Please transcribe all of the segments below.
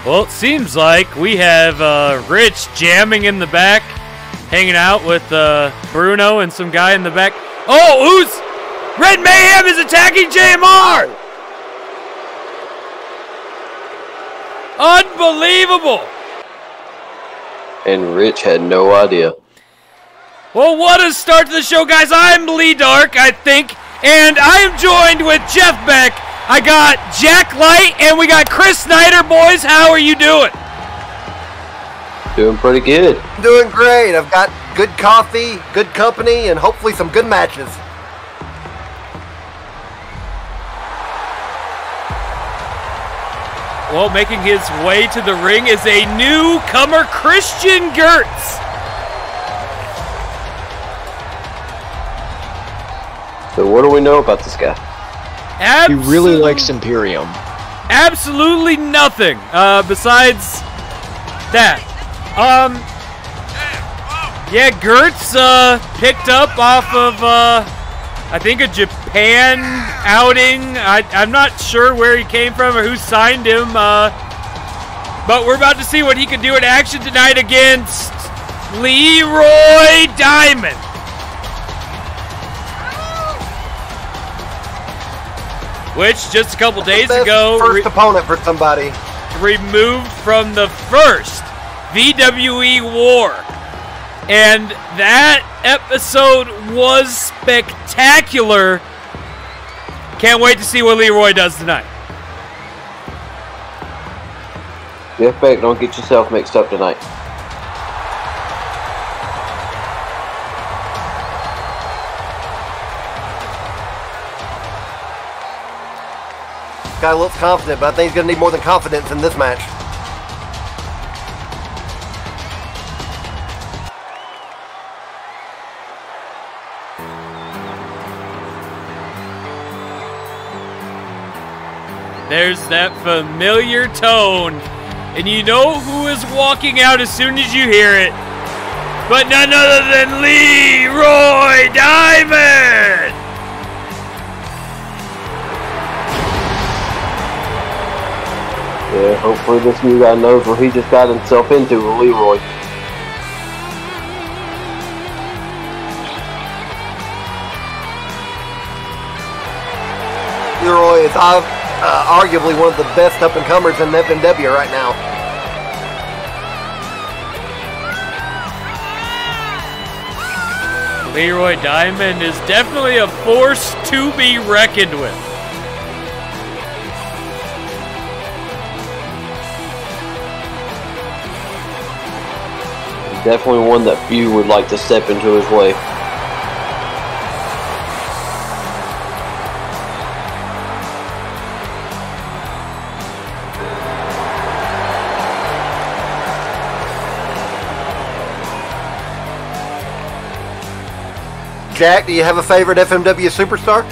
Well, it seems like we have Rich jamming in the back, hanging out with Bruno and some guy in the back. Oh, who's... Red Mayhem is attacking G.A.M.E. Unbelievable! And Rich had no idea. Well, what a start to the show, guys. I'm Lee Dark, I think, and I am joined with Jeff Beck. I got Jack Light, and we got Chris Snyder. Boys, how are you doing? Doing pretty good. Doing great. I've got good coffee, good company, and hopefully some good matches. Well, making his way to the ring is a newcomer, Christian GERTZ. So what do we know about this guy? He really likes Imperium. Absolutely nothing besides that. Yeah, GERTZ picked up off of, I think, a Japan outing. I'm not sure where he came from or who signed him, but we're about to see what he can do in action tonight against LEROY Diamond. Which, just a couple days ago, first opponent for somebody. Removed from the first VWE War. And that episode was spectacular. Can't wait to see what LEROY does tonight. Jeff Beck, don't get yourself mixed up tonight. Guy looks confident, but I think he's going to need more than confidence in this match. There's that familiar tone, and you know who is walking out as soon as you hear it, but none other than LEROY Diamond! Yeah, hopefully this new guy knows what he just got himself into with LEROY. LEROY is arguably one of the best up-and-comers in FMW right now. LEROY Diamond is definitely a force to be reckoned with. Definitely one that few would like to step into his way. Jack, do you have a favorite FMW superstar?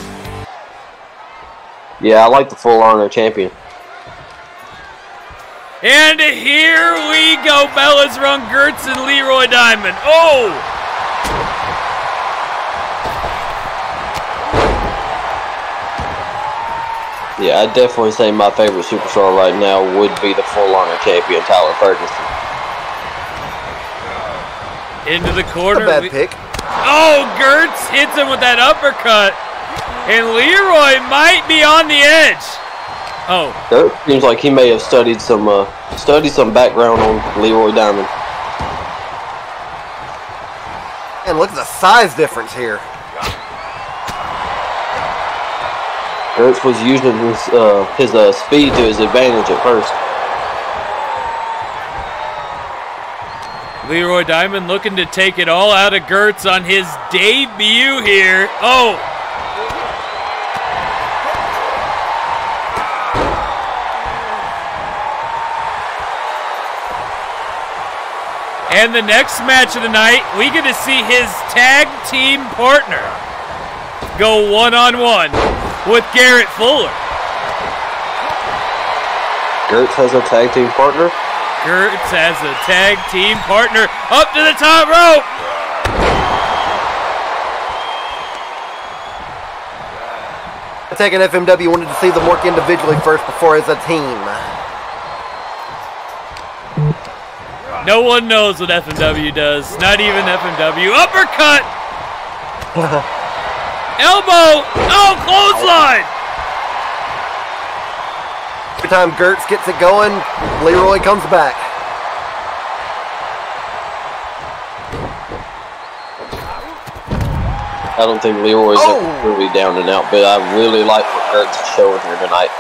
Yeah, I like the Full Honor Champion. And here we go, Bella's Run GERTZ and LEROY Diamond. Oh! Yeah, I'd definitely say my favorite superstar right now would be the Full Honor Champion, Tyler Ferguson. Into the corner. Not a bad pick. Oh, GERTZ hits him with that uppercut. And LEROY might be on the edge. Oh. It seems like he may have studied some background on LEROY Diamond. And look at the size difference here. GERTZ was using his speed to his advantage at first. LEROY Diamond looking to take it all out of GERTZ on his debut here. Oh. And the next match of the night, we get to see his tag team partner go one-on-one with Garrett Fuller. GERTZ has a tag team partner? GERTZ has a tag team partner up to the top rope. Taking FMW wanted to see them work individually first before as a team. No one knows what FMW does. Not even FMW. Uppercut! Elbow! Oh, clothesline! Every time GERTZ gets it going, LEROY comes back. I don't think LEROY's ever really down and out, but I really like what GERTZ is showing here tonight.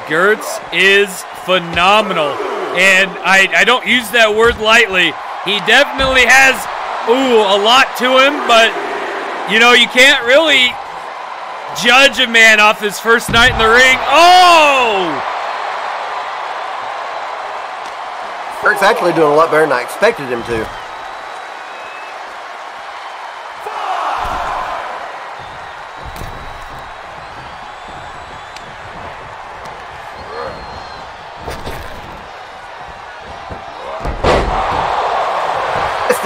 GERTZ is phenomenal, and I don't use that word lightly. He definitely has, a lot to him, but, you know, you can't really judge a man off his first night in the ring. Oh! GERTZ actually doing a lot better than I expected him to.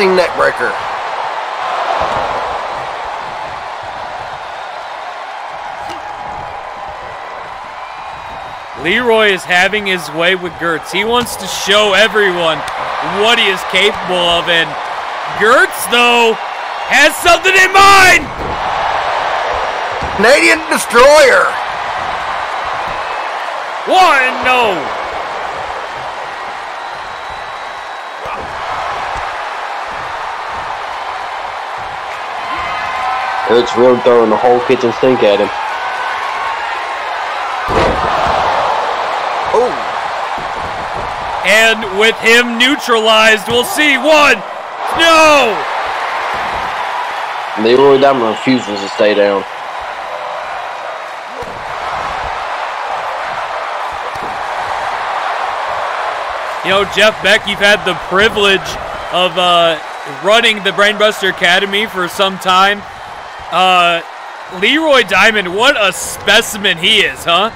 Neck breaker. LEROY is having his way with GERTZ. He wants to show everyone what he is capable of, and GERTZ, though, has something in mind! Canadian Destroyer! One, no! GERTZ really throwing the whole kitchen sink at him. Oh! And with him neutralized, we'll see. One! No! LEROY Diamond refuses to stay down. You know, Jeff Beck, you've had the privilege of running the Brainbuster Academy for some time. LEROY Diamond, what a specimen he is, huh?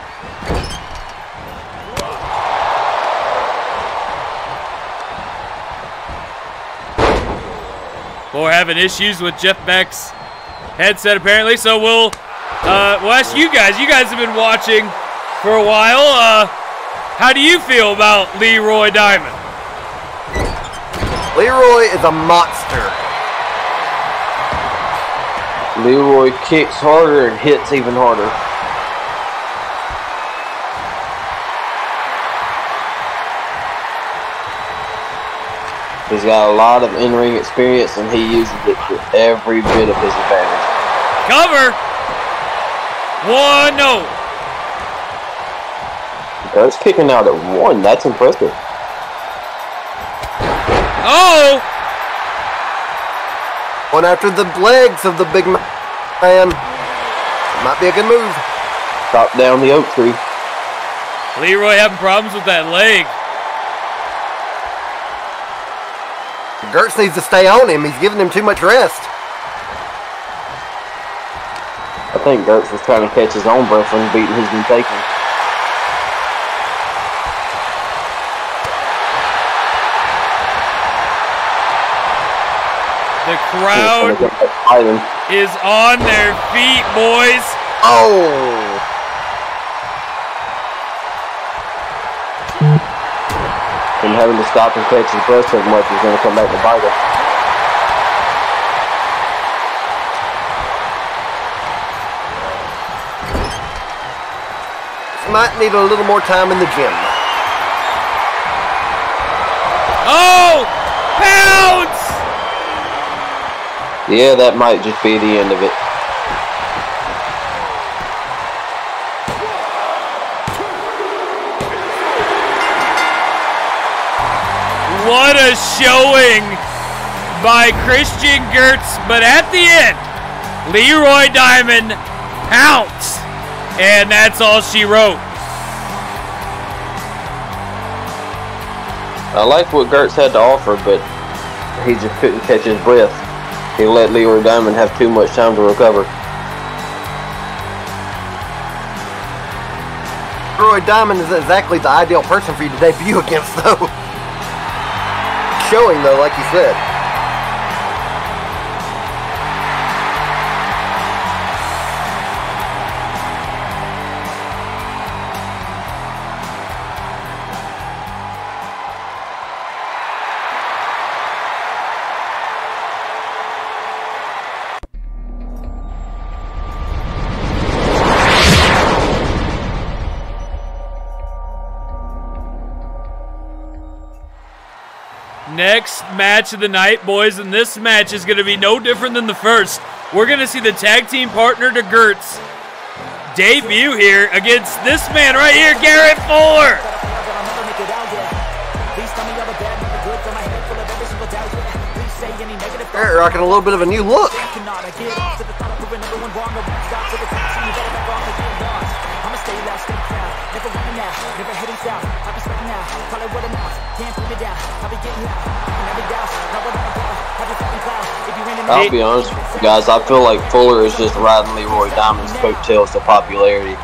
Well, we're having issues with Jeff Beck's headset, apparently, so we'll ask you guys. You guys have been watching for a while. How do you feel about LEROY Diamond? LEROY is a monster. LEROY kicks harder and hits even harder. He's got a lot of in-ring experience, and he uses it to every bit of his advantage. Cover! One, no! GERTZ kicking out at one. That's impressive. Oh! One after the legs of the big man. Might be a good move. Chop down the oak tree. LEROY having problems with that leg. GERTZ needs to stay on him. He's giving him too much rest. I think GERTZ was trying to catch his own breath from the beating he's been taking. The crowd is on their feet, boys. Oh! And having to stop and catch his breath so much, he's going to come back to bite him. Might need a little more time in the gym. Oh! Pounce! Yeah, that might just be the end of it. What a showing by Christian GERTZ, but at the end, LEROY Diamond pounced, and that's all she wrote. I like what GERTZ had to offer, but he just couldn't catch his breath. He let LEROY Diamond have too much time to recover. LEROY Diamond is exactly the ideal person for you to debut against, though. Showing, though, like you said. Next match of the night, boys, and this match is going to be no different than the first. We're going to see the tag team partner to GERTZ debut here against this man right here, Garrett Fuller. Garrett rocking a little bit of a new look. I'll be honest with you guys, I feel like Fuller is just riding Leroy Diamond's coattails to popularity.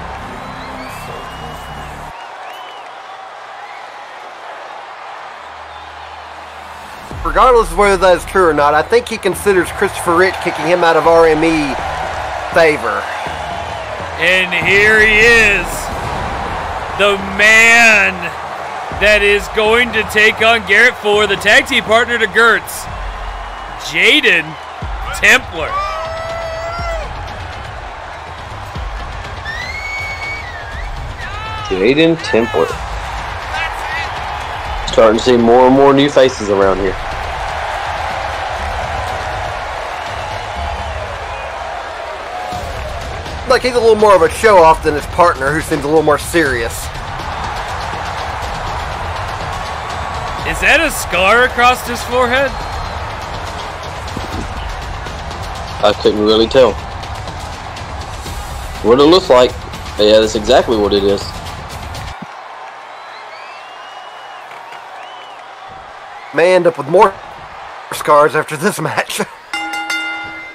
Regardless of whether that is true or not, I think he considers Christopher Rich kicking him out of RME favor. And here he is, the man that is going to take on Garrett Fuller, the tag team partner to GERTZ, Jayden Templar. Jayden Templar. Starting to see more and more new faces around here. Like he's a little more of a show-off than his partner, who seems a little more serious. Is that a scar across his forehead? I couldn't really tell. What it looks like, yeah, that's exactly what it is. May end up with more scars after this match.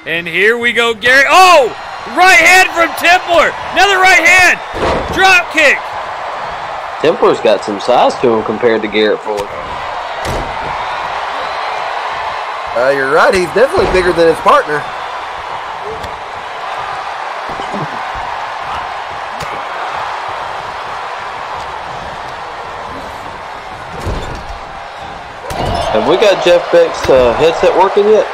And here we go, Garrett. Oh! Right hand from Templar. Another right hand. Drop kick. Templar's got some size to him compared to Garrett Fuller. You're right. He's definitely bigger than his partner. Have we got Jeff Beck's headset working yet?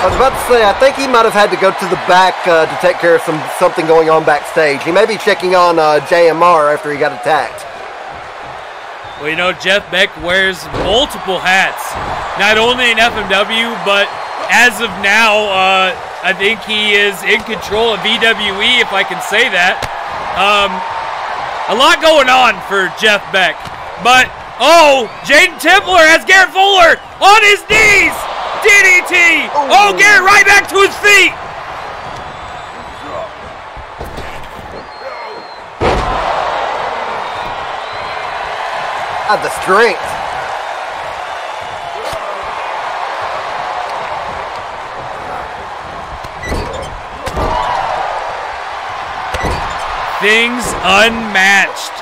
I was about to say, I think he might have had to go to the back to take care of something going on backstage. He may be checking on G.A.M.E after he got attacked. Well, you know, Jeff Beck wears multiple hats. Not only in FMW, but as of now, I think he is in control of VWE, if I can say that. A lot going on for Jeff Beck. But, oh, Jayden Templar has Garrett Fuller on his knees! DDT! Oh, Garrett right back to his feet! God, the strength. Things unmatched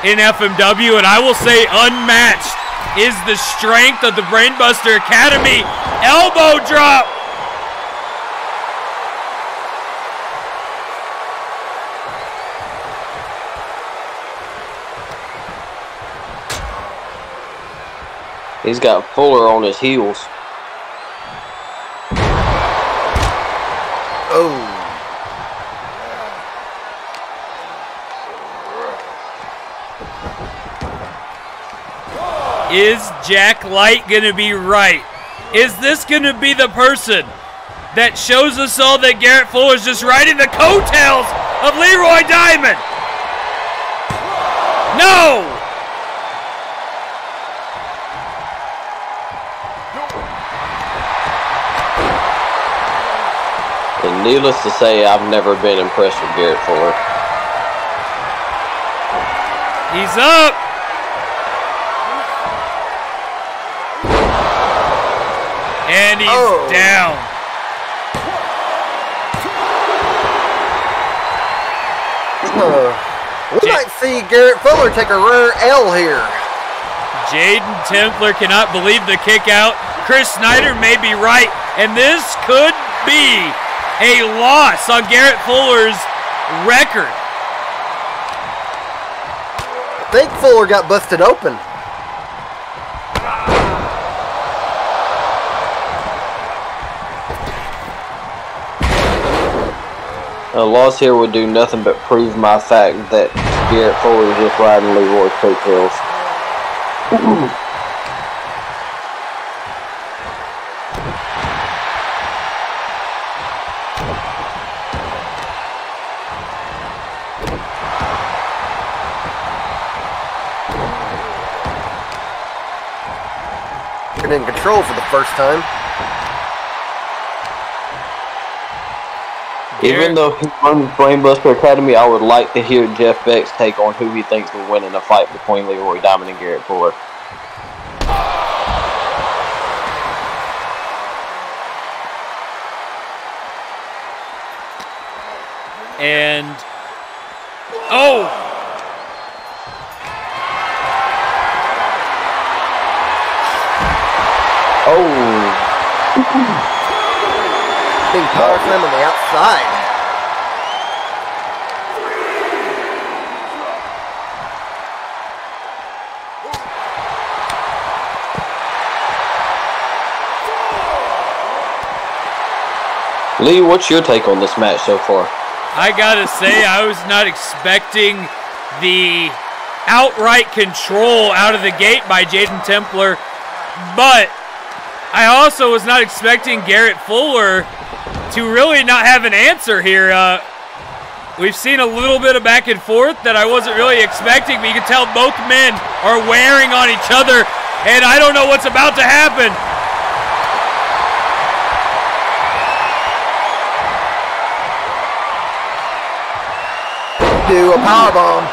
in FMW, and I will say unmatched is the strength of the Brainbuster Academy. Elbow drop. He's got Fuller on his heels. Oh. Is Jack Light going to be right? Is this going to be the person that shows us all that Garrett Fuller is just riding the coattails of Leroy Diamond? No! And needless to say, I've never been impressed with Garrett Fuller. He's up! And he's down. We might see Garrett Fuller take a rare L here. Jayden Templar cannot believe the kick out. Chris Snyder may be right, and this could be a loss on Garrett Fuller's record. I think Fuller got busted open. A loss here would do nothing but prove my fact that Garrett Fuller is just riding Leroy's coattails. second in control for the first time. Even though he runs Brainbuster Academy, I would like to hear Jeff Beck's take on who he thinks will win in a fight between Leroy Diamond and Garrett Fuller. And oh! Big power slam on the outside. Lee, what's your take on this match so far? I gotta say, I was not expecting the outright control out of the gate by Jayden Templar, but I also was not expecting Garrett Fuller to really not have an answer here. We've seen a little bit of back and forth that I wasn't really expecting, but you can tell both men are wearing on each other, and I don't know what's about to happen. Do a powerbomb.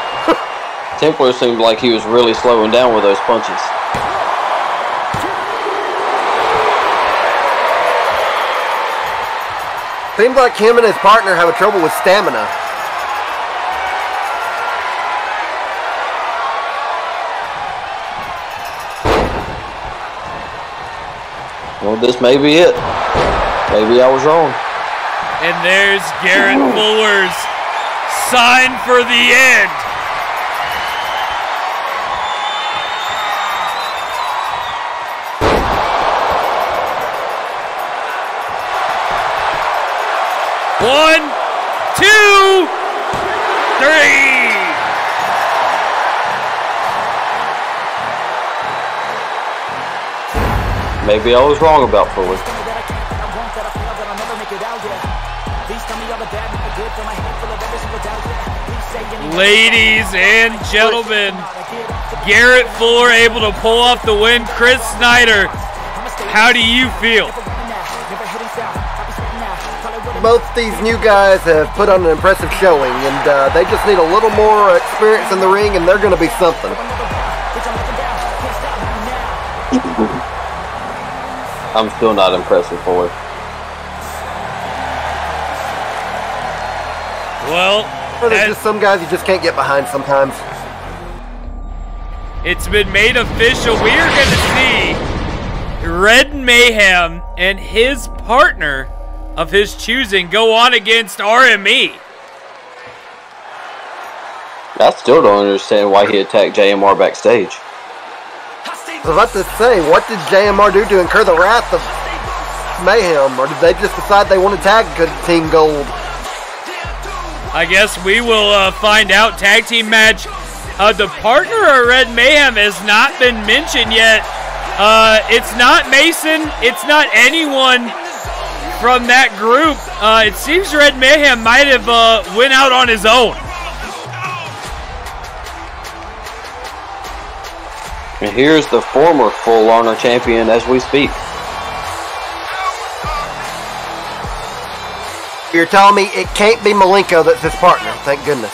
Templar seemed like he was really slowing down with those punches. Seems like him and his partner have trouble with stamina. Well, this may be it. Maybe I was wrong. And there's Garrett Fuller's sign for the end. One, two, three. Maybe I was wrong about Fuller. Ladies and gentlemen, Garrett Fuller able to pull off the win. Chris Snyder, how do you feel? Both these new guys have put on an impressive showing, and they just need a little more experience in the ring, and they're going to be something. I'm still not impressed with Fuller. Well, there's just some guys you just can't get behind sometimes. It's been made official. We are going to see Red Mayhem and his partner of his choosing go on against RME. I still don't understand why he attacked JMR backstage. I was about to say, what did JMR do to incur the wrath of Mayhem? Or did they just decide they want to tag Team Gold? I guess we will find out. Tag team match. The partner of Red Mayhem has not been mentioned yet. It's not Mason. It's not anyone from that group. It seems Red Mayhem might have went out on his own. And here's the former Full Honor champion as we speak. You're telling me it can't be Malenko that's his partner, thank goodness.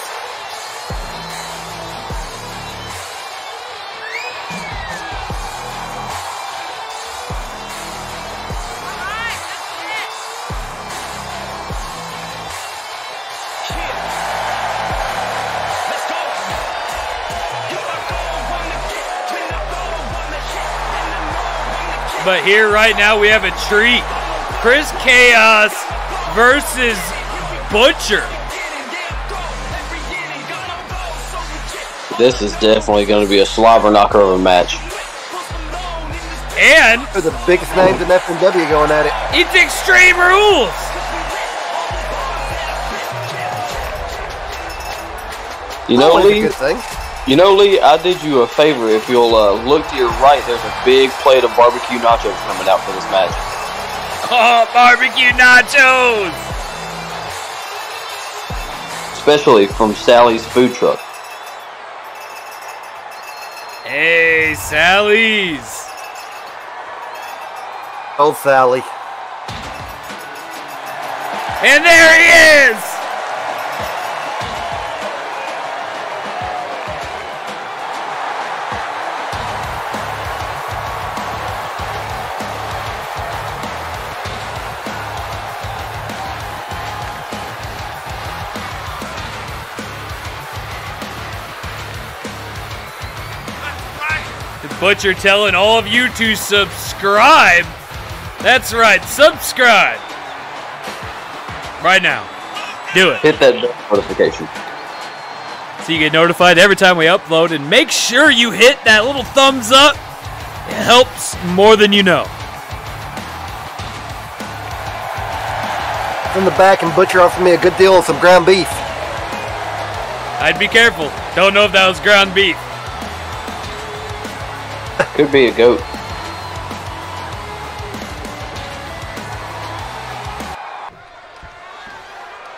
But here right now we have a treat. Chris Chaos versus Butcher. This is definitely going to be a slobber knocker of a match. And they're the biggest names in FMW going at it. It's Extreme Rules. You know, always Lee. a good thing. You know, Lee, I did you a favor. If you'll look to your right, there's a big plate of barbecue nachos coming out for this match. Oh, barbecue nachos! Especially from Sally's food truck. Hey, Sally's. Old Sally. And there he is! Butcher telling all of you to subscribe. That's right, subscribe. Right now. Do it. Hit that notification. So you get notified every time we upload, and make sure you hit that little thumbs up. It helps more than you know. In the back, and Butcher offered me a good deal of some ground beef. I'd be careful. Don't know if that was ground beef. Could be a goat.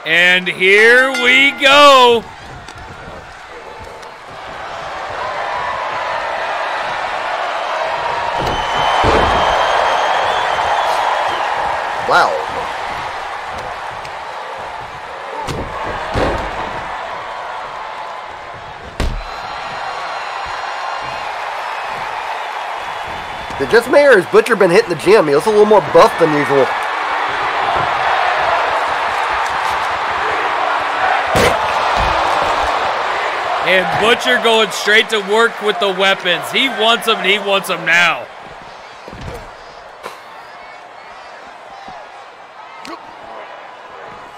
And here we go. Wow. Is it just me, or has Butcher been hitting the gym? He looks a little more buff than usual. And Butcher going straight to work with the weapons. He wants them, and he wants them now.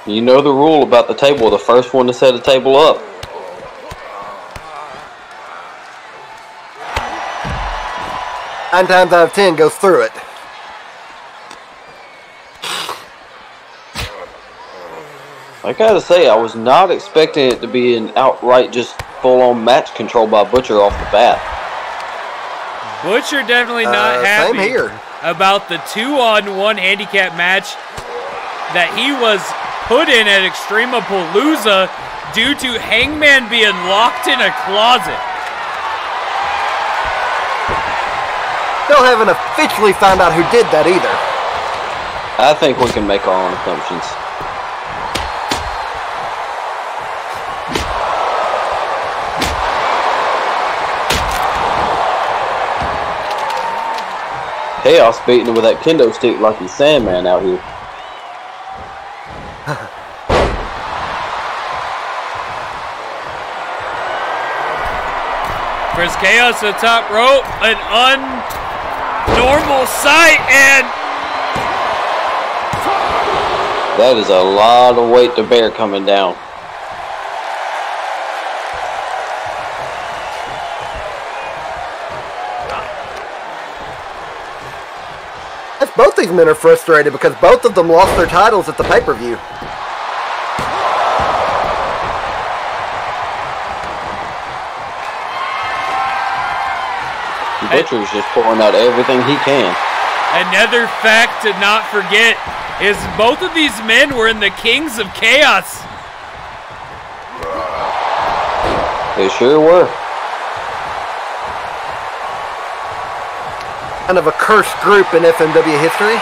You know the rule about the table. The first one to set a table up. 9 times out of 10 goes through it. I gotta say, I was not expecting it to be an outright just full-on match control by Butcher off the bat. Butcher definitely not happy same here. about the 2-on-1 handicap match that he was put in at Extremapalooza due to Hangman being locked in a closet. Still haven't officially found out who did that either. I think we can make our own assumptions. Chaos beating him with that kendo stick like he's Sandman out here. Chris Chaos to the top rope, an unnormal sight, and that is a lot of weight to bear coming down. Yes, both these men are frustrated because both of them lost their titles at the pay-per-view. Butcher's just pouring out everything he can. Another fact to not forget is both of these men were in the Kings of Chaos. They sure were. Kind of a cursed group in FMW history.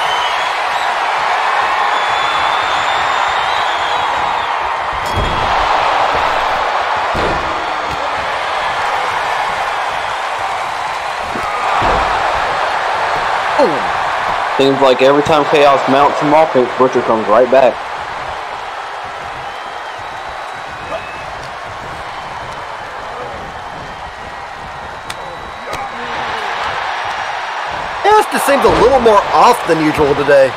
Seems like every time Chaos mounts some offense, Butcher comes right back. Chaos just seems a little more off than usual today.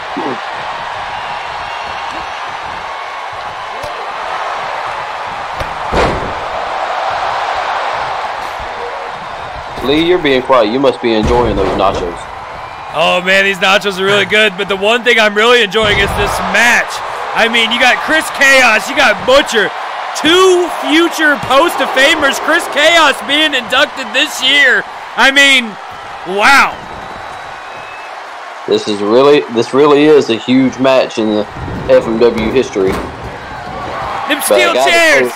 Lee, you're being quiet. You must be enjoying those nachos. Oh man, these nachos are really good, but the one thing I'm really enjoying is this match. I mean, you got Chris Chaos, you got Butcher, 2 future post-of-famers, Chris Chaos being inducted this year. I mean, wow. This really is a huge match in the FMW history. Them steel chairs.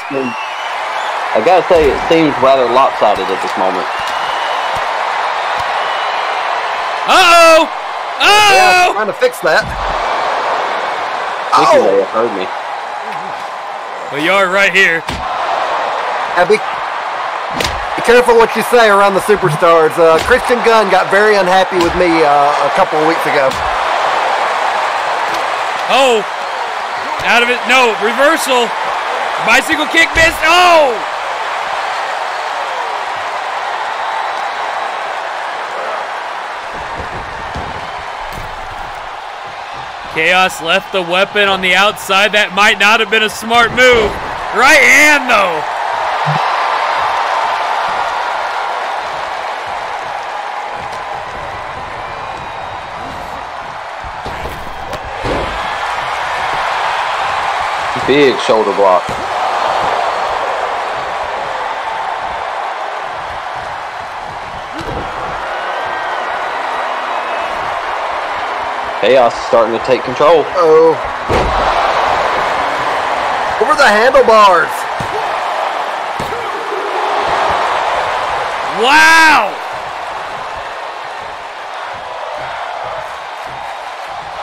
I gotta say, it seems rather lopsided at this moment. Uh-oh! Uh-oh! Trying to fix that. I think they heard me. Well, you are right here. Yeah, be careful what you say around the superstars. Christian Gunn got very unhappy with me a couple of weeks ago. Oh, out of it. No, reversal. Bicycle kick missed. Oh! Chaos left the weapon on the outside. That might not have been a smart move. Right hand, though. Big shoulder block. Chaos is starting to take control. Oh. Over the handlebars. Wow!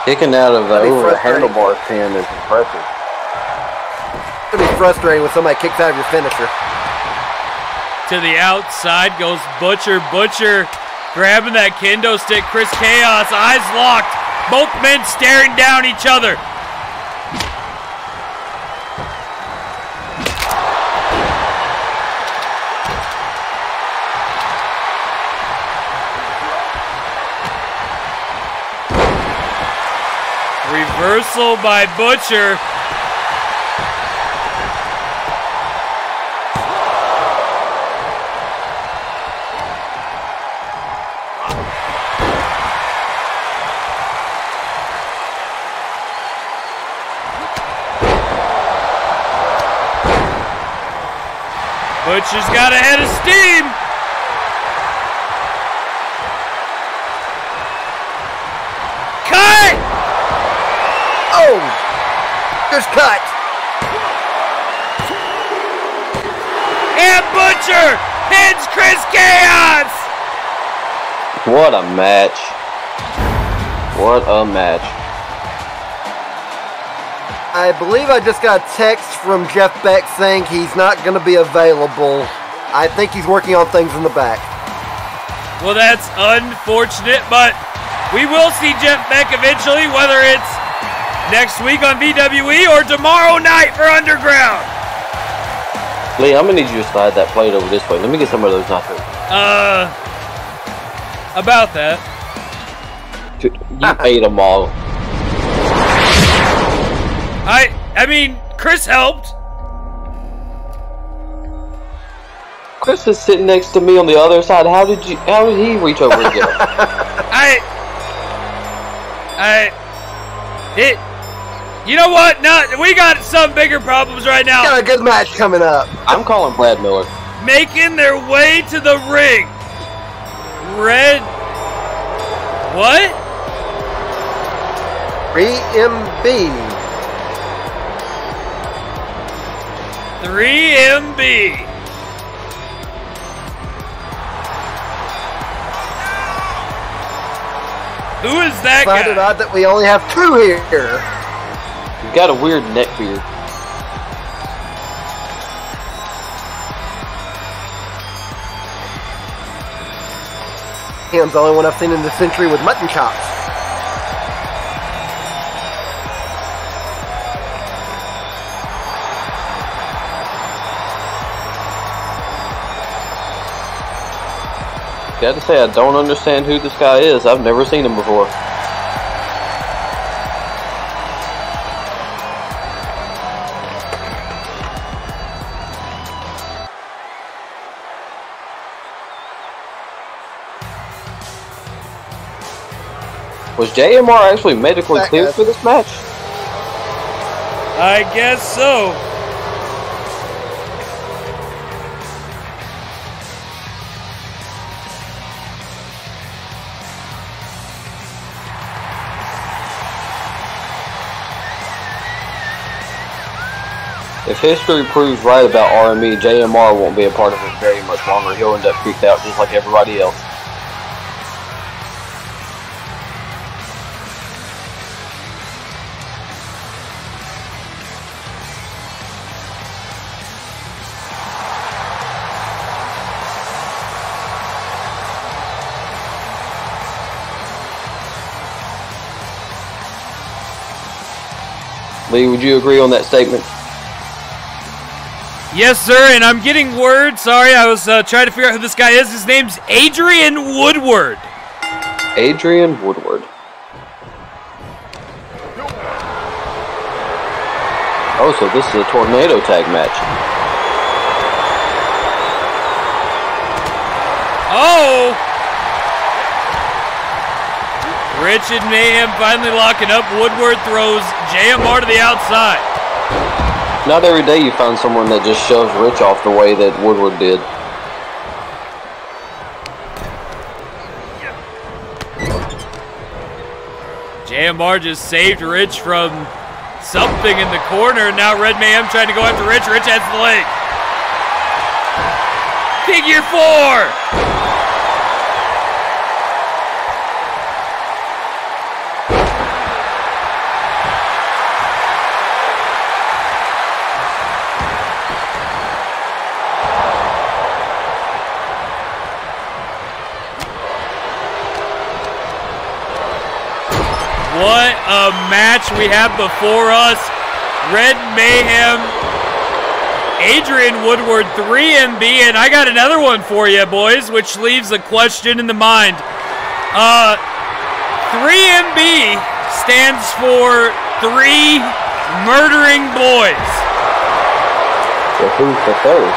Kicking out of over a handlebar pin is impressive. It's going to be frustrating when somebody kicks out of your finisher. To the outside goes Butcher. Butcher grabbing that kendo stick. Chris Chaos, eyes locked. Both men staring down each other. Reversal by Butcher. Butcher's got a head of steam. Cut! Oh! Just cut. And Butcher hits Chris Chaos. What a match. What a match. I believe I just got a text from Jeff Beck saying he's not going to be available. I think he's working on things in the back. Well, that's unfortunate, but we will see Jeff Beck eventually, whether it's next week on VWE or tomorrow night for Underground. Lee, I'm going to need you to slide that plate over this way. Let me get some of those nachos. About that. Dude, you ate them all. I mean, Chris helped. Chris is sitting next to me on the other side. How did he reach over and get him? You know what? No, we got some bigger problems right now. Got a good match coming up. I'm calling Brad Miller. Making their way to the ring. Red. What? 3MB. 3MB. Who is that guy? Find it odd that we only have two here. You got a weird neck beard. Him's the only one I've seen in this century with mutton chops. Got to say, I don't understand who this guy is. I've never seen him before. Was JMR actually medically cleared for this match? I guess so. If history proves right about RME, JMR won't be a part of it very much longer. He'll end up kicked out just like everybody else. Lee, would you agree on that statement? Yes, sir, and I'm getting word. Sorry, I was trying to figure out who this guy is. His name's Adrian Woodward. Adrian Woodward. Oh, so this is a tornado tag match. Oh! Rich and Mayhem finally locking up. Woodward throws JMR to the outside. Not every day you find someone that just shoves Rich off the way that Woodward did. JMR just saved Rich from something in the corner. Now Red Mayhem trying to go after Rich. Rich has the leg. Figure 4. What a match we have before us. Red Mayhem, Adrian Woodward, 3MB, and I got another one for you, boys, which leaves a question in the mind. 3MB stands for 3 murdering boys. So who's the third?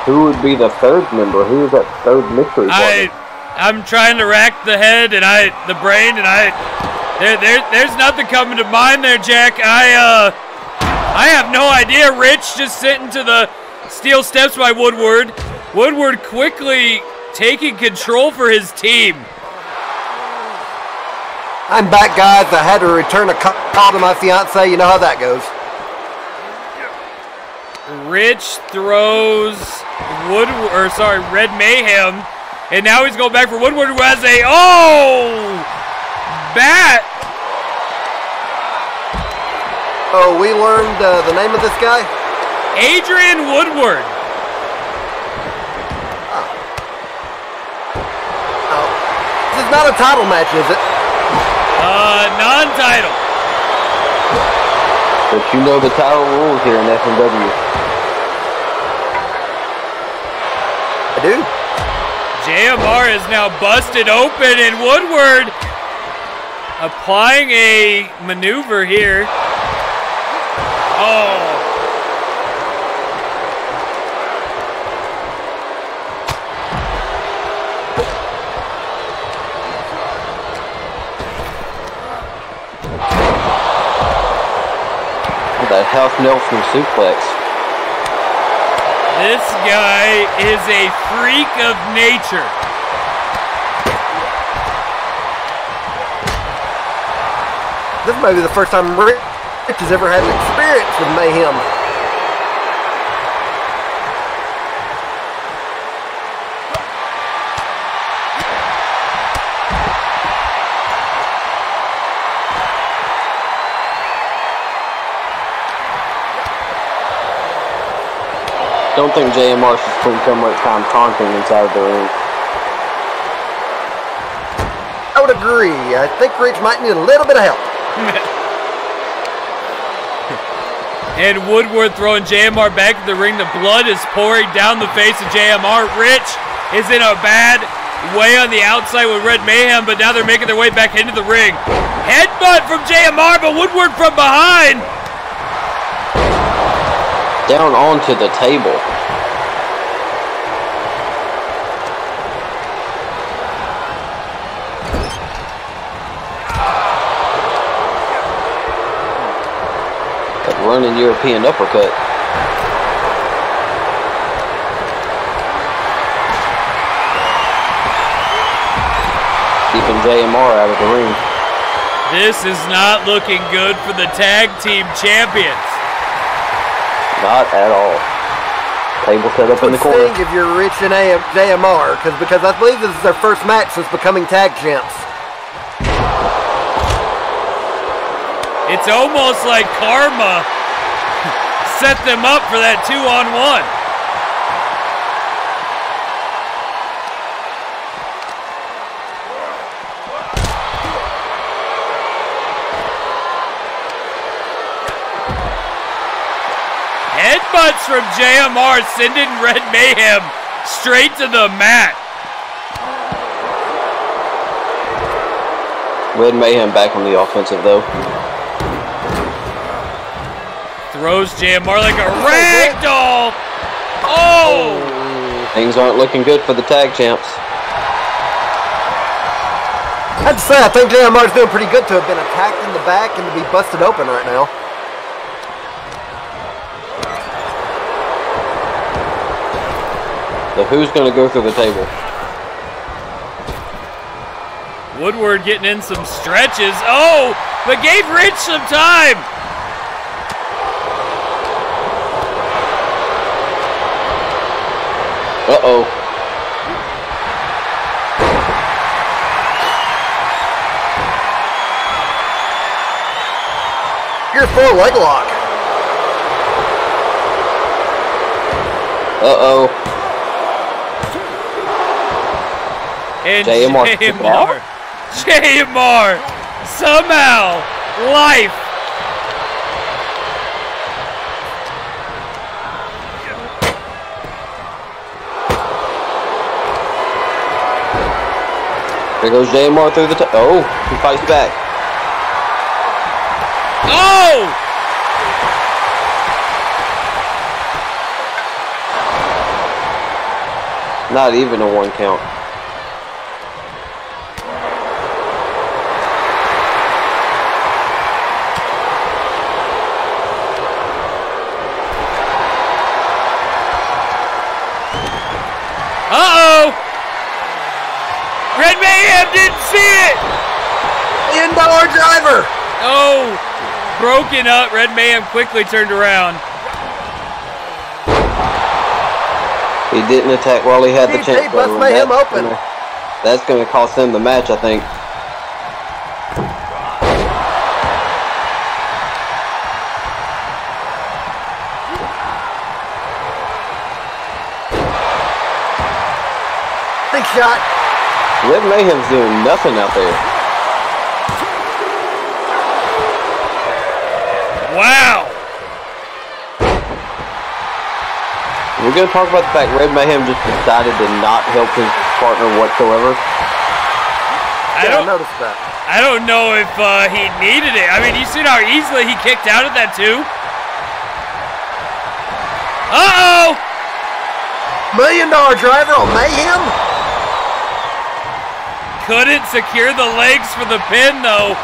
Who would be the third member? Who is that third mystery partner? I'm trying to rack the head and the brain, and there's nothing coming to mind there, Jack. I have no idea. Rich just sent into the steel steps by Woodward. Woodward quickly taking control for his team. I'm back, guys. I had to return a call to my fiance. You know how that goes. Rich throws Red Mayhem, and now he's going back for Woodward, who has a bat. Oh, we learned the name of this guy? Adrian Woodward. Oh. This is not a title match, is it? Non-title. But you know the title rules here in FMW. I do. JMR is now busted open, and Woodward applying a maneuver here. Oh. That half Nelson suplex. This guy is a freak of nature. This may be the first time Rich has ever had an experience with Mayhem. Don't think JMR should spend so much time taunting inside the ring. I would agree. I think Rich might need a little bit of help. And Woodward throwing JMR back to the ring. The blood is pouring down the face of JMR. Rich is in a bad way on the outside with Red Mayhem, but now they're making their way back into the ring. Headbutt from JMR, but Woodward from behind. Down onto the table. That running European uppercut. Keeping JMR out of the ring. This is not looking good for the tag team champions. Not at all. Table set up in the corner. Think if you're rich in JMR, because I believe this is their first match since becoming tag champs. It's almost like karma set them up for that 2-on-1. Headbutts from JMR sending Red Mayhem straight to the mat. Red Mayhem back on the offensive though. Throws JMR like a ragdoll. Oh! Things aren't looking good for the tag champs. I'd say I think JMR's doing pretty good to have been attacked in the back and to be busted open right now. So who's going to go through the table? Woodward getting in some stretches. Oh, but gave Rich some time. Uh-oh. Here's full leg lock. Uh-oh. And JMR. JMR. Somehow. Life. There goes JMR through the oh, he fights back. Oh! Not even a 1 count. Uh-oh! Red Mayhem didn't see it! $1 million driver! Oh! Broken up. Red Mayhem quickly turned around. He didn't attack while he had the chance. He bust Mayhem open. That's going to cost him the match, I think. Big shot. Red Mayhem's doing nothing out there. Wow. We're going to talk about the fact Red Mayhem just decided to not help his partner whatsoever. I noticed that. I don't know if he needed it. I mean, you seen how easily he kicked out of that too? Uh-oh! $1 million driver on Mayhem? Couldn't secure the legs for the pin, though.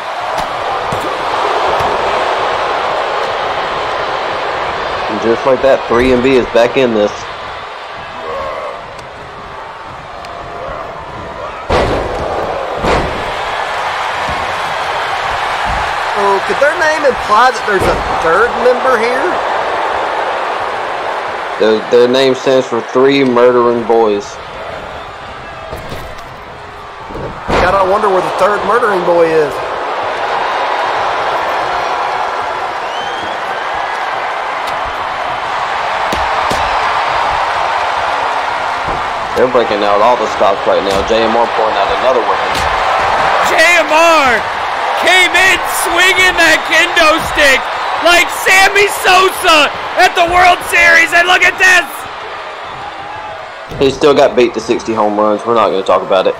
And just like that, 3MB is back in this. Oh, could their name imply that there's a third member here? Their name stands for 3 Murdering Boys. Gotta wonder where the third murdering boy is. They're breaking out all the stops right now. JMR pouring out another weapon. JMR came in swinging that kendo stick like Sammy Sosa at the World Series, and look at this! He still got beat to 60 home runs. We're not going to talk about it.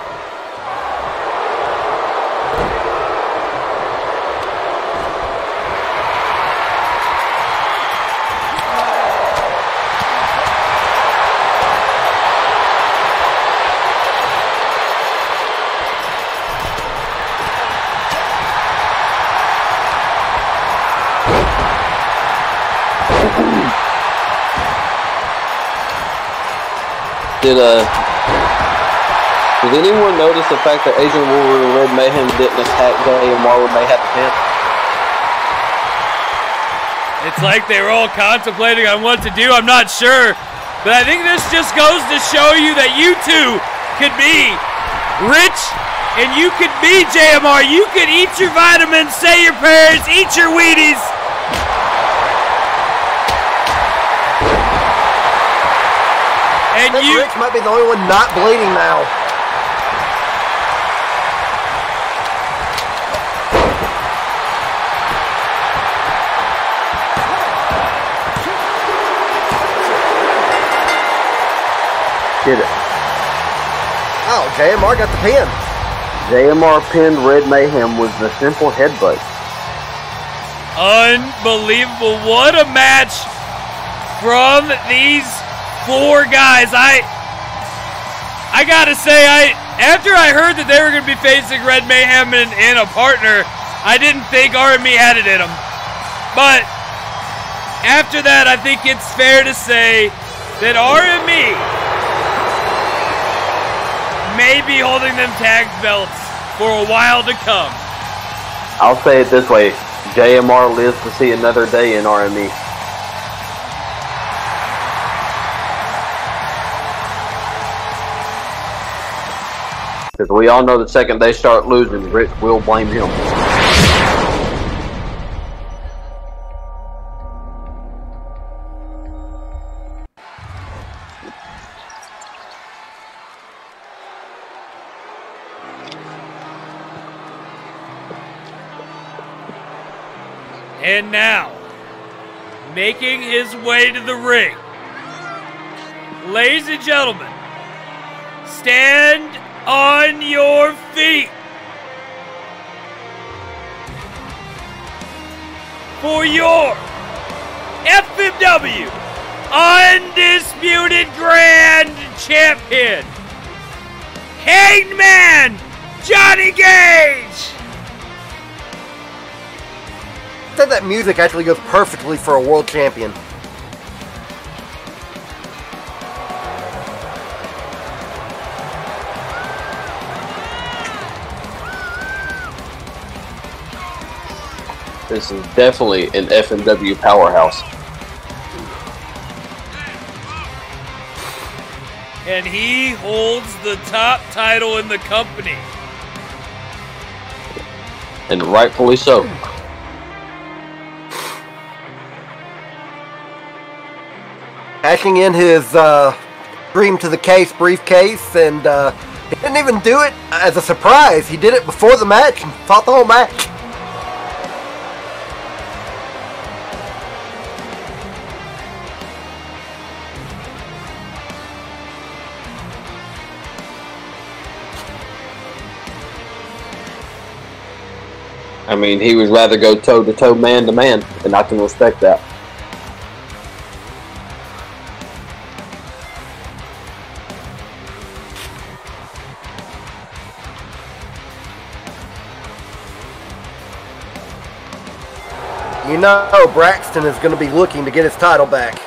Did anyone notice the fact that Asian Warrior and Red Mayhem didn't attack G.A.M.E when they had the pin? It's like they were all contemplating on what to do. I'm not sure But I think this just goes to show you that you too could be rich and you could be JMR. You could eat your vitamins, say your prayers, eat your Wheaties. And Rich might be the only one not bleeding now. Get it. Oh, JMR got the pin. JMR pinned Red Mayhem with the simple headbutt. Unbelievable. What a match from these four guys. I gotta say, after I heard that they were going to be facing Red Mayhem and a partner, I didn't think RME had it in them. But after that, I think it's fair to say that RME may be holding them tag belts for a while to come. I'll say it this way. JMR lives to see another day in RME. Because we all know the second they start losing, Rich will blame him. And now, making his way to the ring, ladies and gentlemen, stand on your feet for your FMW Undisputed Grand Champion, Hangman Johnny Gage! I think that music actually goes perfectly for a world champion. This is definitely an FMW powerhouse. And he holds the top title in the company. And rightfully so. Cashing in his Dream to the Case briefcase, and he didn't even do it as a surprise. He did it before the match and fought the whole match. I mean, he would rather go toe-to-toe, man-to-man, and I can respect that. You know Braxton is going to be looking to get his title back.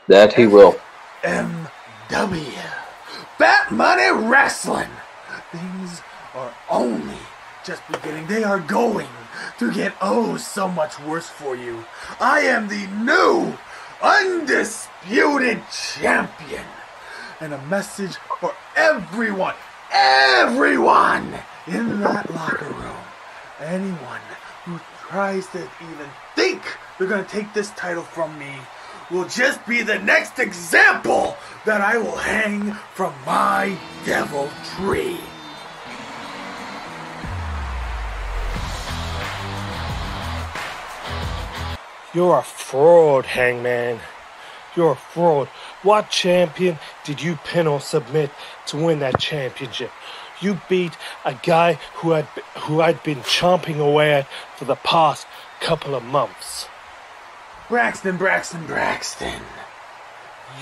That he will. FMW. Bat Money Wrestling. Things are only just beginning. They are going to get oh so much worse for you. I am the new Undisputed Champion. And a message for everyone in that locker room. Anyone who tries to even think they're going to take this title from me will just be the next example that I will hang from my devil tree. You're a fraud, Hangman. You're a fraud. What champion did you pin or submit to win that championship? You beat a guy who I'd been chomping away at for the past couple of months. Braxton.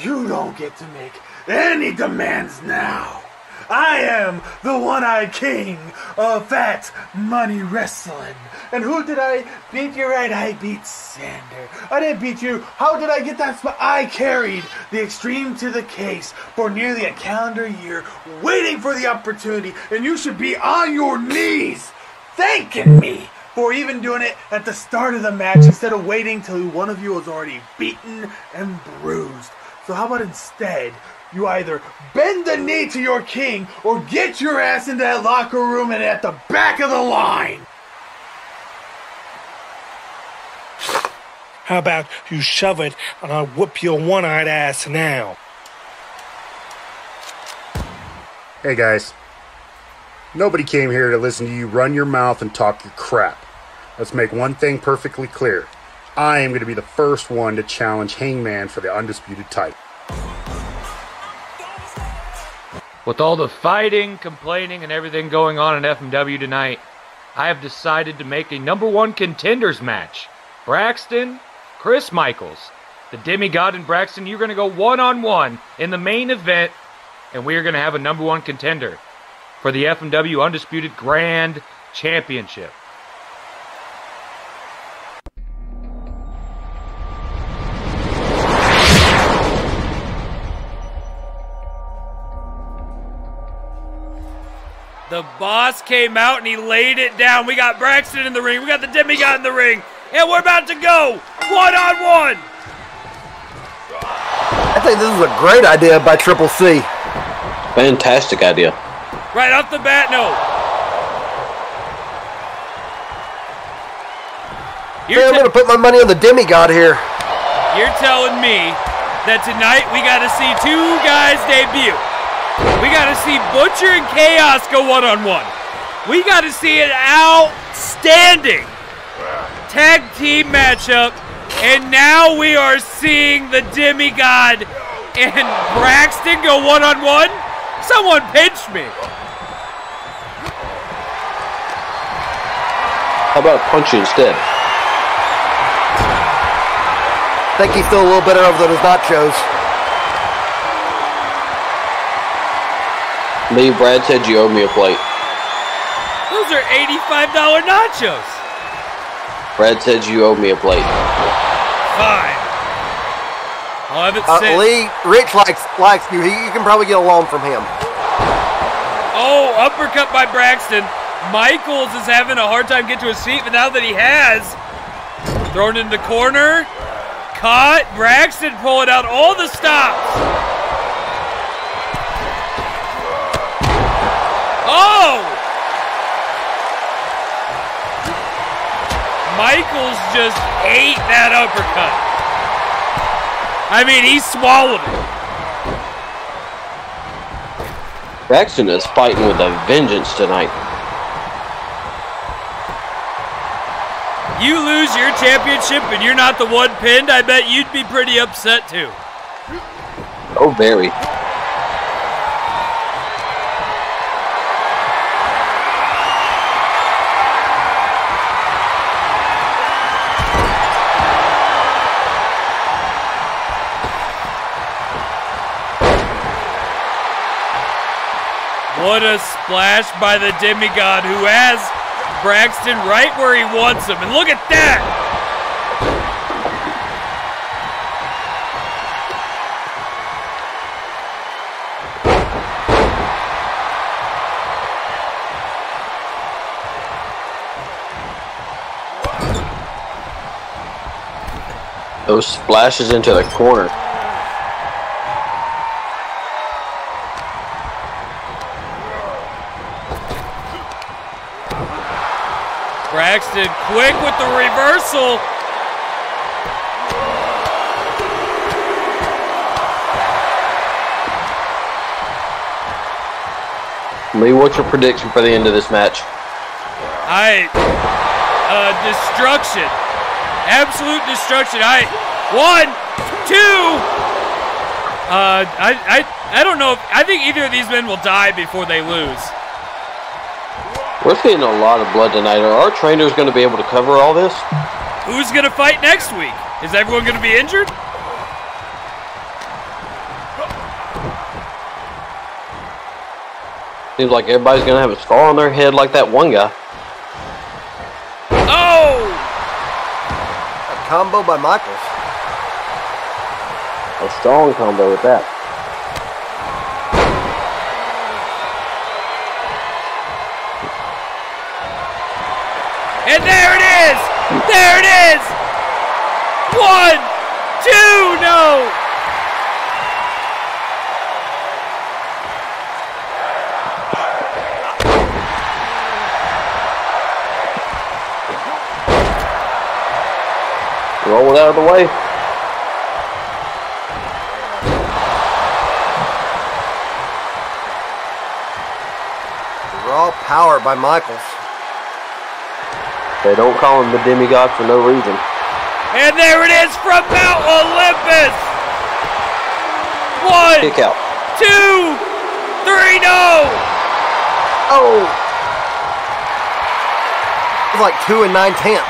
You don't get to make any demands now. I am the one-eyed king of Fat Money Wrestling. And who did I beat? You're right, I beat Sander. I didn't beat you. How did I get that spot? I carried the Extreme to the Case for nearly a calendar year, waiting for the opportunity. And you should be on your knees thanking me for even doing it at the start of the match instead of waiting till one of you was already beaten and bruised. So how about instead, you either bend the knee to your king or get your ass into that locker room and at the back of the line. How about you shove it and I'll whoop your one-eyed ass now? Hey guys, nobody came here to listen to you run your mouth and talk your crap. Let's make one thing perfectly clear. I am going to be the first one to challenge Hangman for the undisputed title. With all the fighting, complaining, and everything going on in FMW tonight, I have decided to make a #1 contenders match. Braxton, Chris Michaels. The Demigod and Braxton, you're going to go one-on-one in the main event, and we are going to have a #1 contender for the FMW Undisputed Grand Championship. The boss came out and he laid it down. We got Braxton in the ring. We got the Demigod in the ring. And we're about to go one-on-one. I think this is a great idea by Triple C. Fantastic idea. Right off the bat, no. I'm going to put my money on the Demigod here. You're telling me that tonight we got to see two guys debut. We got to see Butcher and Chaos go one-on-one. We got to see an outstanding tag team matchup. And now we are seeing the Demigod and Braxton go one-on-one. Someone pinch me. How about punch you instead? I think he's still a little better over than his nachos. Lee, Brad said you owe me a plate. Those are $85 nachos. Brad said you owe me a plate. Fine. I'll have it sent. Lee, Rich likes you. You can probably get along from him. Oh, uppercut by Braxton. Michaels is having a hard time getting to his feet, but now that he has, thrown in the corner, caught. Braxton pulling out all the stops. Oh! Michaels just ate that uppercut. I mean, he swallowed it. Braxton is fighting with a vengeance tonight. You lose your championship and you're not the one pinned, I bet you'd be pretty upset too. Oh, very. What a splash by the Demigod, who has Braxton right where he wants him. And look at that! Those splashes into the corner. Braxton quick with the reversal. Lee, what's your prediction for the end of this match? Destruction. Absolute destruction. 1, 2. I don't know. I think either of these men will die before they lose. We're seeing a lot of blood tonight. Are our trainers going to be able to cover all this? Who's going to fight next week? Is everyone going to be injured? Seems like everybody's going to have a scar on their head like that one guy. Oh! A combo by Michaels. A strong combo with that. And there it is! There it is! 1, 2, no! Roll it out of the way. Raw power by Michaels. They don't call him the demigod for no reason. And there it is from Mount Olympus! 1, Kick out. 2, 3, no! Oh! It was like 2 9/10.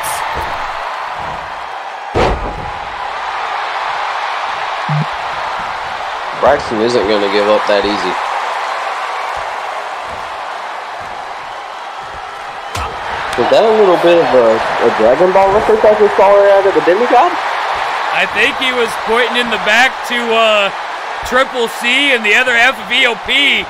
Braxton isn't going to give up that easy. Was that a little bit of a Dragon Ball reference I just saw out of the demigod? I think he was pointing in the back to Triple C and the other FMW.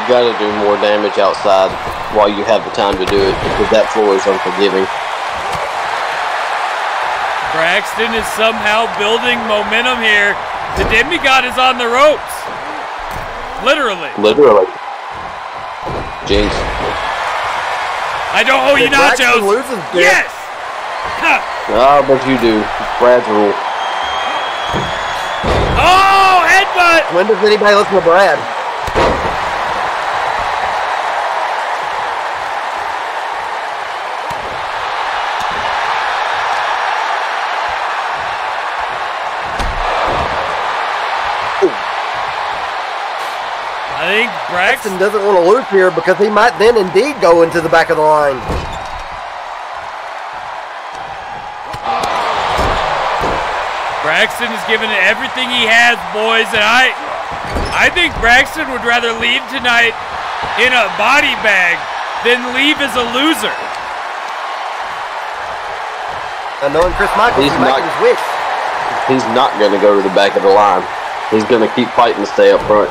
You've got to do more damage outside while you have the time to do it, because that floor is unforgiving. Braxton is somehow building momentum here. The demigod is on the ropes. Literally. Literally. Jinx. I don't owe you nachos. Loses, yes! Huh. Ah, but you do. Brad's rule. Oh, headbutt! When does anybody listen to Brad? I think Braxton doesn't want to lose here because he might then indeed go into the back of the line. Braxton is giving it everything he has, boys, and I think Braxton would rather leave tonight in a body bag than leave as a loser. I know, and Chris Michaels is making his wish. He's not going to go to the back of the line. He's going to keep fighting to stay up front.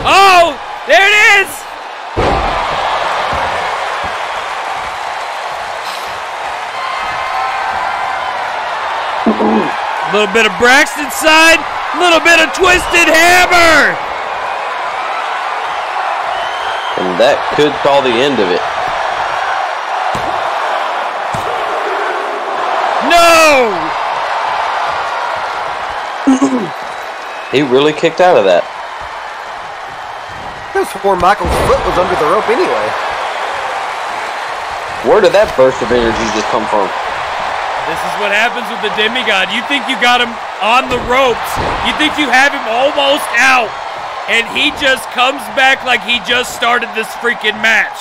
Oh, there it is! A little bit of Braxton side, a little bit of twisted hammer! And that could call the end of it. No! He really kicked out of that. I swore Michael's foot was under the rope anyway. Where did that burst of energy just come from? This is what happens with the demigod. You think you got him on the ropes. You think you have him almost out. And he just comes back like he just started this freaking match.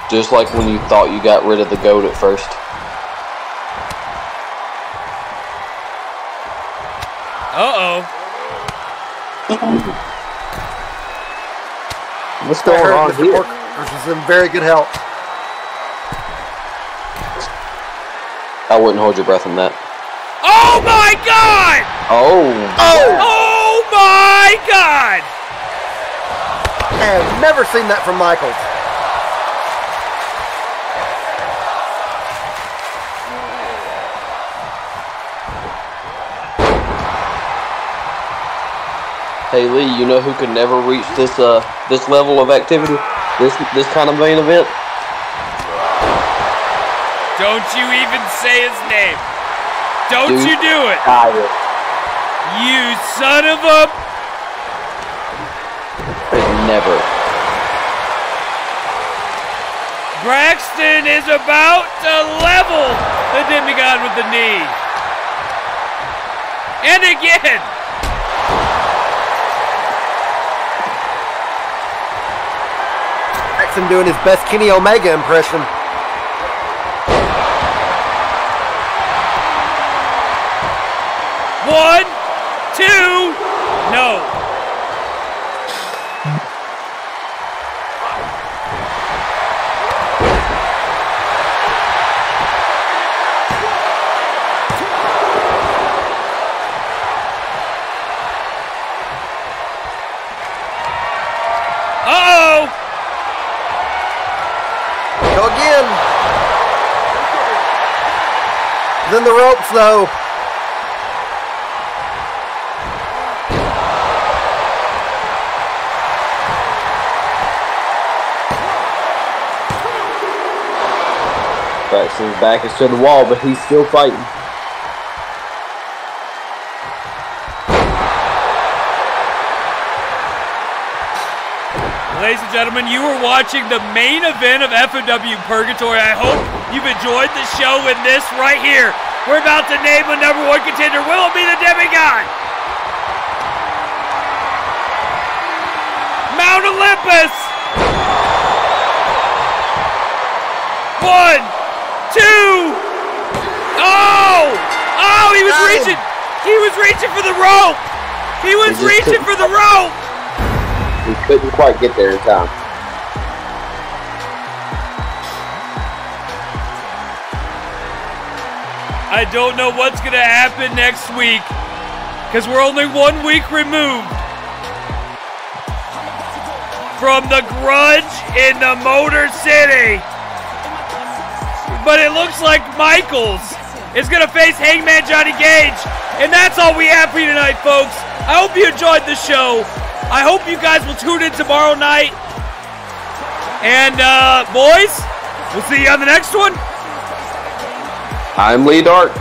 Just like when you thought you got rid of the goat at first. Uh-oh. What's going on here? This is in very good health. I wouldn't hold your breath on that. Oh my God! Oh! Oh my God! I have never seen that from Michaels. Hey Lee, you know who could never reach this this level of activity? This kind of main event? Don't you even say his name. Don't you do it. You son of a... Never. Braxton is about to level the demigod with the knee. And again. Braxton doing his best Kenny Omega impression. One, two, no. Uh-oh! Go again. Then the ropes, though. Braxton's back is to the wall, but he's still fighting. Ladies and gentlemen, you are watching the main event of FMW Purgatory. I hope you've enjoyed the show with this right here. We're about to name a #1 contender. Will it be the demigod? Mount Olympus! 1, 2. Oh! Oh, he was reaching. He was reaching for the rope. He was reaching for the rope. He couldn't quite get there in time. I don't know what's going to happen next week because we're only 1 week removed from the grudge in the Motor City. But it looks like Michaels is going to face Hangman Johnny Gage. And that's all we have for you tonight, folks. I hope you enjoyed the show. I hope you guys will tune in tomorrow night. And, boys, we'll see you on the next one. I'm Lee Dark.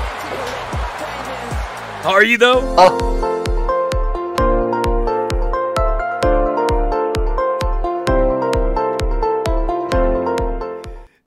Are you, though?